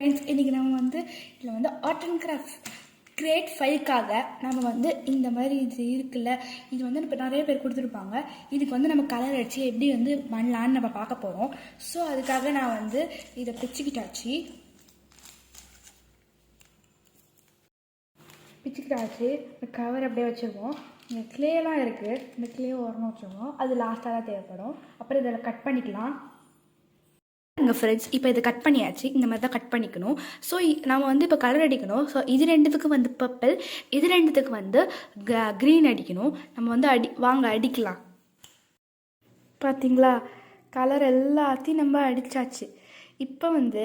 Friends, இன்றைக்கி நம்ம வந்து இதில் வந்து ஆர்ட் அண்ட் கிராஃப்ட் கிரேட் 5க்காக நம்ம வந்து இந்த மாதிரி இது இருக்குல்ல, இது வந்து இப்போ நிறைய பேர் கொடுத்துருப்பாங்க. இதுக்கு வந்து நம்ம கலர் அடித்து எப்படி வந்து பண்ணலான்னு நம்ம பார்க்க போகிறோம். ஸோ அதுக்காக நான் வந்து இதை பிச்சுக்கிட்டாச்சு. இந்த கவர் அப்படியே வச்சுருவோம். இங்கே கிளேலாம் இருக்குது, இந்த கிளே ஓரமாக வச்சுருவோம். அது லாஸ்ட்டாக தான் தேவைப்படும். அப்புறம் இதில் கட் பண்ணிக்கலாம். ஃப்ரெண்ட்ஸ், இப்போ இதை கட் பண்ணியாச்சு. இந்த மாதிரி தான் கட் பண்ணிக்கணும். ஸோ நம்ம வந்து இப்போ கலர் அடிக்கணும். ஸோ இது ரெண்டுத்துக்கு வந்து பர்பிள், இது ரெண்டுத்துக்கு வந்து க்ரீன் அடிக்கணும். நம்ம வந்து வாங்க அடிக்கலாம். பார்த்தீங்களா, கலர் எல்லாத்தையும் நம்ம அடித்தாச்சு. இப்போ வந்து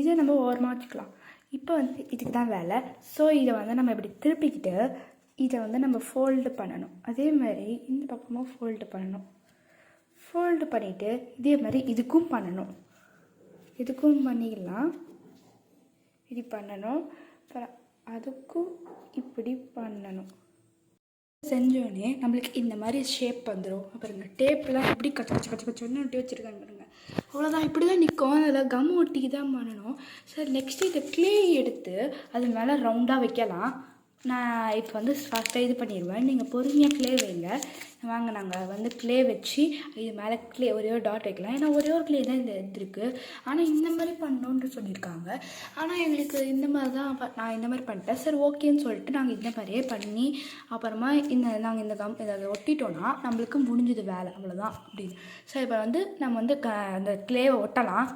இதை நம்ம ஓரமாக வச்சுக்கலாம். இப்போ வந்து இதுக்கு தான் வேலை. ஸோ இதை வந்து நம்ம இப்படி திருப்பிக்கிட்டு இதை வந்து நம்ம ஃபோல்டு பண்ணணும். அதே மாதிரி இந்த பக்கமும் ஃபோல்டு பண்ணணும். ஃபோல்டு பண்ணிவிட்டு இதே மாதிரி இதுக்கும் பண்ணணும். இதுக்கும் பண்ணிக்கலாம். இப்படி பண்ணணும். அப்புறம் அதுக்கும் இப்படி பண்ணணும். செஞ்சோடனே நம்மளுக்கு இந்த மாதிரி ஷேப் வந்துடும். அப்புறங்க டேப்லாம் எப்படி கச்சு கச்சு கச்சு கச்சுன்னு ஒட்டி வச்சுருக்காங்க பாருங்க. அவ்வளோதான், இப்படி தான் நிற்கும். அதில் கம் ஒட்டி தான் பண்ணணும். சரி, நெக்ஸ்ட்டு இதை க்ளே எடுத்து அது மேலே ரவுண்டாக வைக்கலாம். நான் இப்போ வந்து ஃபஸ்ட்டாக இது பண்ணிடுவேன். நீங்கள் பொறுமையாக க்ளே வைங்க. வாங்க, நாங்கள் வந்து க்ளே வச்சு இது மேலே ஒரே ஒரு டாட் வைக்கலாம். ஏன்னா ஒரே ஒரு க்ளே தான் இந்த எடுத்துருக்கு. ஆனால் இந்த மாதிரி பண்ணணுன்ட்டு சொல்லியிருக்காங்க. ஆனால் எங்களுக்கு இந்த மாதிரி தான் நான் இந்த மாதிரி பண்ணிட்டேன். சரி, ஓகேன்னு சொல்லிட்டு நாங்கள் இந்த மாதிரியே பண்ணி அப்புறமா நாங்கள் இதை ஒட்டிட்டோன்னா நம்மளுக்கு முடிஞ்சது வேலை, அவ்வளோதான் அப்படின்னு. சரி, இப்போ வந்து நம்ம வந்து அந்த க்ளேவை ஒட்டலாம்.